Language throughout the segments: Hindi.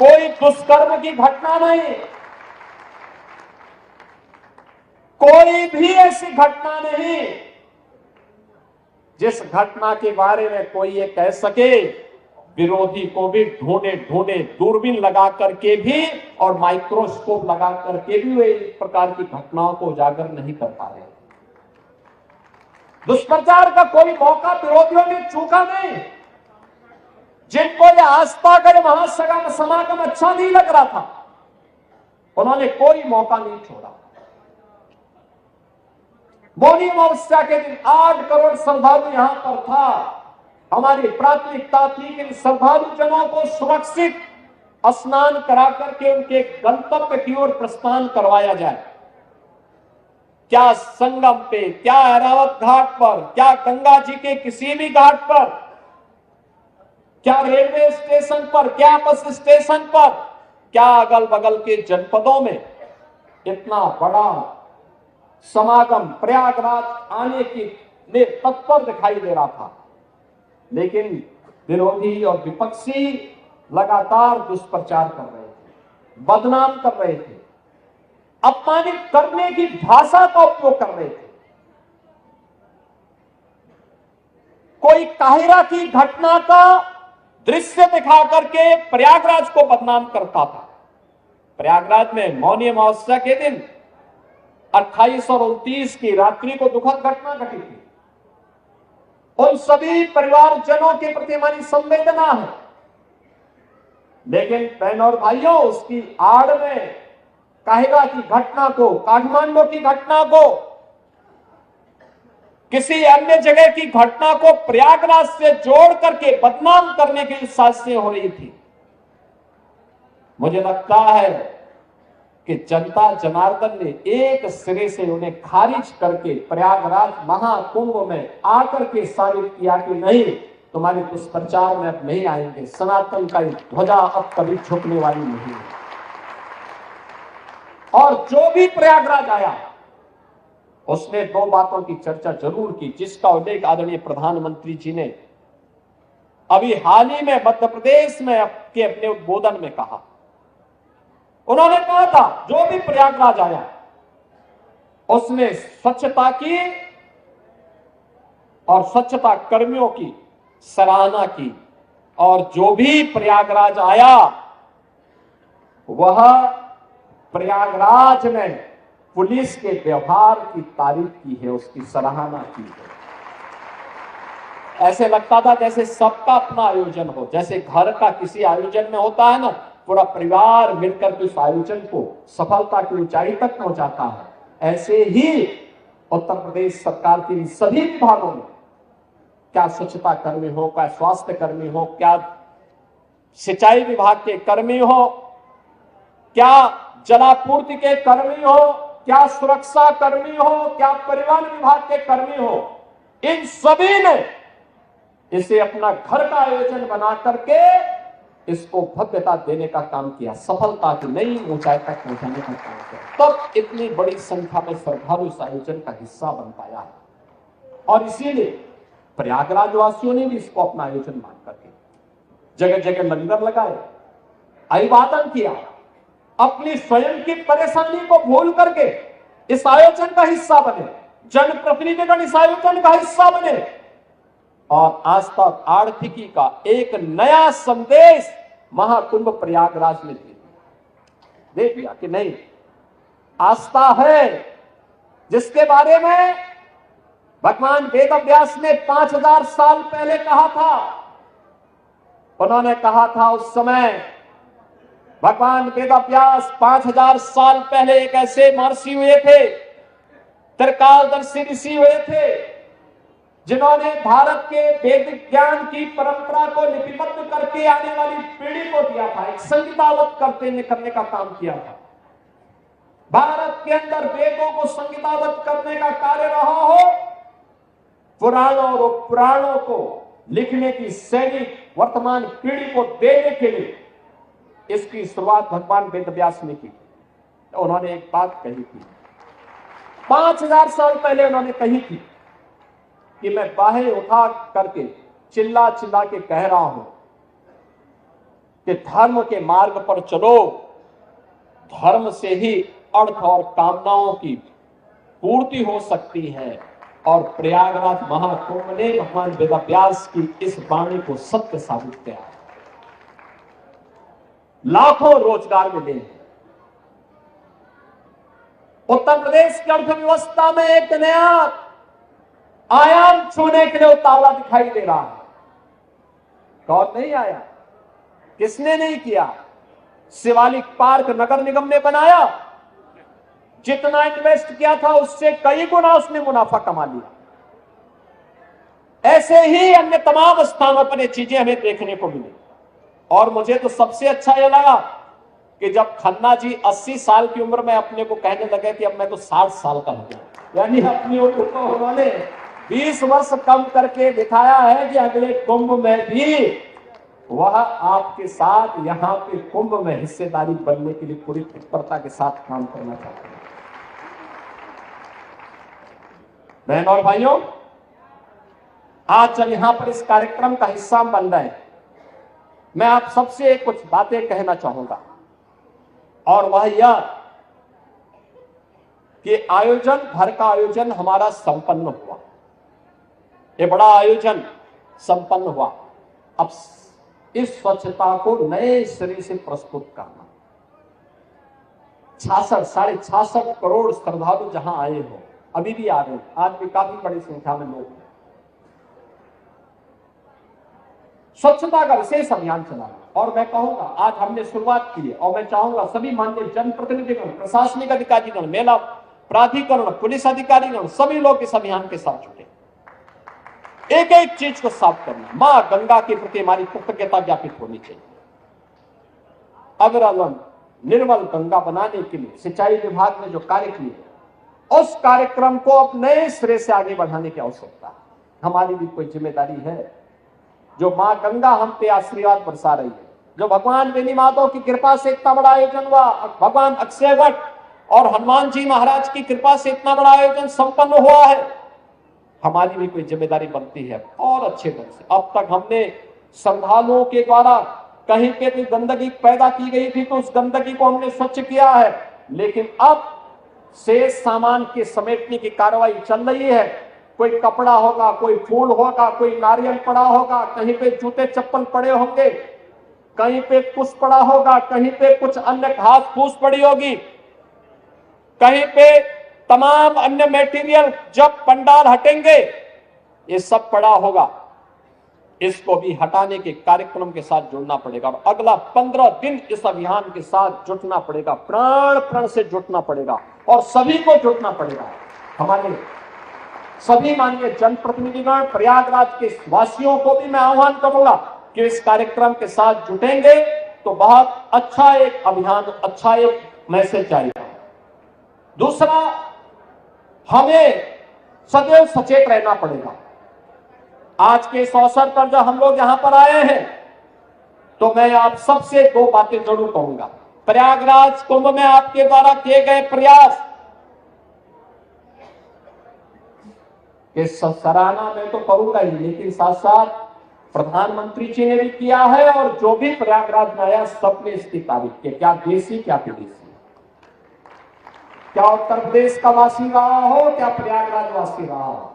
कोई दुष्कर्म की घटना नहीं, कोई भी ऐसी घटना नहीं जिस घटना के बारे में कोई ये कह सके विरोधी को भी ढूंढे ढूंढे दूरबीन लगा करके भी और माइक्रोस्कोप लगा करके भी वे इस प्रकार की घटनाओं को उजागर नहीं कर पा रहे। दुष्प्रचार का कोई मौका विरोधियों ने चूका नहीं। जिनको ये आस्था का महासभा समागम अच्छा नहीं लग रहा था, उन्होंने कोई मौका नहीं छोड़ा। मौनी अमावस्या के दिन 8 करोड़ श्रद्धालु यहां पर था। हमारी प्राथमिकता थी कि श्रद्धालु जनों को सुरक्षित स्नान करा करके उनके गंतव्य की ओर प्रस्थान करवाया जाए। क्या संगम पे, क्या ऐरावत घाट पर, क्या गंगा जी के किसी भी घाट पर, क्या रेलवे स्टेशन पर, क्या बस स्टेशन पर, क्या अगल बगल के जनपदों में इतना बड़ा समागम प्रयागराज आने की ने तत्पर दिखाई दे रहा था। लेकिन विरोधी और विपक्षी लगातार दुष्प्रचार कर रहे थे, बदनाम कर रहे थे, अपमानित करने की भाषा का उपयोग कर रहे थे। कोई काहिरा की घटना का दृश्य दिखा करके प्रयागराज को बदनाम करता था। प्रयागराज में मौनी अमावस्या के दिन 28 और 29 की रात्रि को दुखद घटना घटी थी। उन सभी परिवारजनों के प्रति हमारी संवेदना है, लेकिन बहनों और भाइयों, उसकी आड़ में काहिरा की घटना को, काठमांडू की घटना को, किसी अन्य जगह की घटना को प्रयागराज से जोड़ करके बदनाम करने की साजिशें हो रही थी। मुझे लगता है कि जनता जनार्दन ने एक सिरे से उन्हें खारिज करके प्रयागराज महाकुंभ में आकर के साबित किया कि नहीं, तुम्हारे दुष्प्रचार में अब नहीं आएंगे, सनातन का ध्वजा अब कभी झुकने वाली नहीं है। और जो भी प्रयागराज आया उसने 2 बातों की चर्चा जरूर की, जिसका उल्लेख आदरणीय प्रधानमंत्री जी ने अभी हाल ही में मध्य प्रदेश में अपने उद्बोधन में कहा। उन्होंने कहा था जो भी प्रयागराज आया उसने स्वच्छता की और स्वच्छता कर्मियों की सराहना की, और जो भी प्रयागराज आया वह प्रयागराज में पुलिस के व्यवहार की तारीफ की है, उसकी सराहना की है। ऐसे लगता था जैसे सबका अपना आयोजन हो, जैसे घर का किसी आयोजन में होता है ना, पूरा परिवार मिलकर के उस आयोजन को सफलता की ऊंचाई तक पहुंचाता है। ऐसे ही उत्तर प्रदेश सरकार के सभी विभागों में, क्या स्वच्छता कर्मी हो, क्या स्वास्थ्य कर्मी हो, क्या सिंचाई विभाग के कर्मी हो, क्या जलापूर्ति के कर्मी हो, क्या सुरक्षा कर्मी हो, क्या परिवहन विभाग के कर्मी हो, इन सभी ने इसे अपना घर का आयोजन बना करके इसको भव्यता देने का काम किया, सफलता की नई ऊंचाई तक पहुंचाने का काम किया। तब इतनी बड़ी संख्या में श्रद्धालु इस आयोजन का हिस्सा बन पाया है। और इसीलिए प्रयागराज वासियों ने भी इसको अपना आयोजन मान करके जगह जगह लंगर लगाए, अभिवादन किया, अपनी स्वयं की परेशानी को भूल करके इस आयोजन का हिस्सा बने, जनप्रतिनिधिगण इस आयोजन का हिस्सा बने, और आज तक आर्थिकी का एक नया संदेश महाकुंभ प्रयागराज में दे दिया कि नहीं, आस्था है जिसके बारे में भगवान वेदव्यास ने 5000 साल पहले कहा था। उन्होंने कहा था उस समय भगवान वेदव्यास 5000 साल पहले एक ऐसे महर्षि हुए थे, त्रिकालदर्शी ऋषि हुए थे, जिन्होंने भारत के वैदिक ज्ञान की परंपरा को लिपिबद्ध करके आने वाली पीढ़ी को दिया था, एक संहिताबद्ध करने का काम किया था। भारत के अंदर वेदों को संहिताबद्ध करने का कार्य रहा हो, पुराणों और पुराणों को लिखने की शैली वर्तमान पीढ़ी को देने के लिए इसकी शुरुआत भगवान वेदव्यास ने की। तो उन्होंने एक बात कही थी 5000 साल पहले, उन्होंने कही थी कि मैं बाहें उठा करके चिल्ला चिल्ला के कह रहा हूं कि धर्म के मार्ग पर चलो, धर्म से ही अर्थ और कामनाओं की पूर्ति हो सकती है। और प्रयागराज महाकुंभ ने भगवान वेदव्यास की इस वाणी को सत्य साबित किया। लाखों रोजगार मिले हैं। उत्तर प्रदेश की अर्थव्यवस्था में एक नया आयाम छूने के लिए उतावला दिखाई दे रहा है। कौन नहीं आया? किसने नहीं किया? शिवालिक पार्क नगर निगम ने बनाया, जितना इन्वेस्ट किया था उससे कई गुना उसने मुनाफा कमा लिया। ऐसे ही अन्य तमाम स्थानों पर ये चीजें हमें देखने को मिली। और मुझे तो सबसे अच्छा यह लगा कि जब खन्ना जी 80 साल की उम्र में अपने को कहने लगे कि अब मैं तो 60 साल का हो गया, यानी अपनी उम्र को उन्होंने 20 वर्ष कम करके दिखाया है कि अगले कुंभ में भी वह आपके साथ यहां पे कुंभ में हिस्सेदारी बनने के लिए पूरी तत्परता के साथ काम करना चाहते हैं। बहनों और भाइयों, आज जब यहां पर इस कार्यक्रम का हिस्सा बन रहे हैं, मैं आप सबसे कुछ बातें कहना चाहूंगा। और वह यह कि आयोजन, घर का आयोजन हमारा संपन्न हुआ, ये बड़ा आयोजन संपन्न हुआ। अब इस स्वच्छता को नए सिरे से प्रस्तुत करना, 66.5 करोड़ श्रद्धालु जहां आए हो, अभी भी आ रहे हैं, आज भी काफी बड़ी संख्या में लोग, स्वच्छता का विशेष अभियान चलाना। और मैं कहूंगा आज हमने शुरुआत की है, और मैं चाहूंगा सभी माननीय जनप्रतिनिधिगण, प्रशासनिक अधिकारीगण, मेला प्राधिकरण, पुलिस अधिकारीगण, सभी लोग इस अभियान के साथ जुटे। एक एक चीज को साफ करना, मां गंगा के प्रति हमारी कृतज्ञता ज्ञापित होनी चाहिए। अविरल निर्मल गंगा बनाने के लिए सिंचाई विभाग ने जो कार्य किए, उस कार्यक्रम को अब नए सिरे से आगे बढ़ाने की आवश्यकता है। हमारी भी कोई जिम्मेदारी है। जो मां गंगा हम पे आशीर्वाद बरसा रही है, जो भगवान बेनी माधव की कृपा से इतना बड़ा आयोजन हुआ, भगवान अक्षय वट और हनुमान जी महाराज की कृपा से इतना बड़ा आयोजन संपन्न हुआ है, हमारी भी कोई जिम्मेदारी बनती है और अच्छे ढंग से। अब तक हमने श्रद्धालुओं के द्वारा कहीं पे भी गंदगी पैदा की गई थी तो उस गंदगी को हमने स्वच्छ किया है, लेकिन अब शेष सामान के समेटने की कार्रवाई चल रही है। कोई कपड़ा होगा, कोई फूल होगा, कोई नारियल पड़ा होगा, कहीं पे जूते चप्पल पड़े होंगे, कहीं पे कुछ पड़ा होगा, कहीं पे कुछ अन्य घास फूस पड़ी होगी, कहीं पे तमाम अन्य मटेरियल, जब पंडाल हटेंगे ये सब पड़ा होगा, इसको भी हटाने के कार्यक्रम के साथ जुड़ना पड़ेगा। और अगला 15 दिन इस अभियान के साथ जुटना पड़ेगा, प्राण प्रण से जुटना पड़ेगा और सभी को जुटना पड़ेगा। हमारे सभी माननीय जनप्रतिनिधिगण, प्रयागराज के वासियों को भी मैं आह्वान करूंगा कि इस कार्यक्रम के साथ जुटेंगे तो बहुत अच्छा एक अभियान, अच्छा एक मैसेज जाएगा। दूसरा, हमें सदैव सचेत रहना पड़ेगा। आज के इस अवसर पर जब हम लोग यहां पर आए हैं तो मैं आप सबसे 2 बातें जरूर कहूंगा। प्रयागराज कुंभ में आपके द्वारा किए गए प्रयास के सराहना मैं तो करूंगा ही, लेकिन साथ साथ प्रधानमंत्री जी ने भी किया है और जो भी प्रयागराज में आया सबने इसकी तारीफ की, क्या देसी क्या विदेशी, क्या उत्तर प्रदेश का वासी रहा हो, क्या प्रयागराज वासी रहा हो,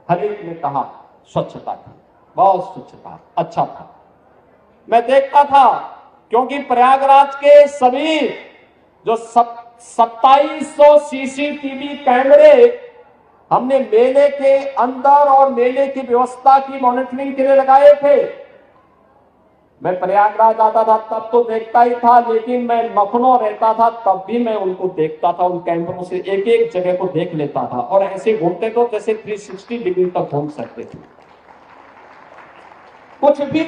हर एक ने कहा स्वच्छता थी, बहुत स्वच्छता, अच्छा था। मैं देखता था क्योंकि प्रयागराज के सभी जो 2700 सीसीटीवी कैमरे हमने मेले के अंदर और मेले की व्यवस्था की मॉनिटरिंग के लिए लगाए थे। मैं प्रयागराज आता था तब तो देखता ही था, लेकिन मैं लखनऊ रहता था तब भी मैं उनको देखता था, उन कैमरों से एक एक जगह को देख लेता था और ऐसे घूमते तो जैसे 360 डिग्री तक घूम सकते थे। कुछ भी,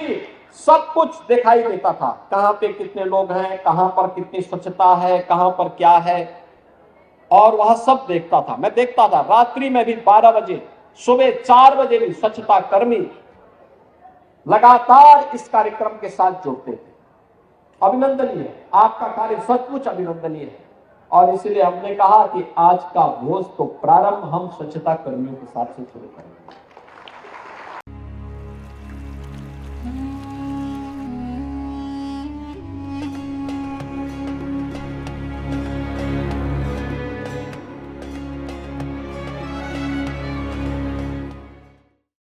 सब कुछ दिखाई देता था, कहां पे कितने लोग हैं, कहां पर कितनी स्वच्छता है, कहां पर क्या है, और वह सब देखता था। मैं देखता था रात्रि में भी 12 बजे, सुबह 4 बजे भी स्वच्छता कर्मी लगातार इस कार्यक्रम के साथ जुड़ते थे। अभिनंदनीय है, आपका कार्य सचमुच अभिनंदनीय है। और इसलिए हमने कहा कि आज का भोज तो प्रारंभ हम स्वच्छता कर्मियों के साथ से शुरू करेंगे।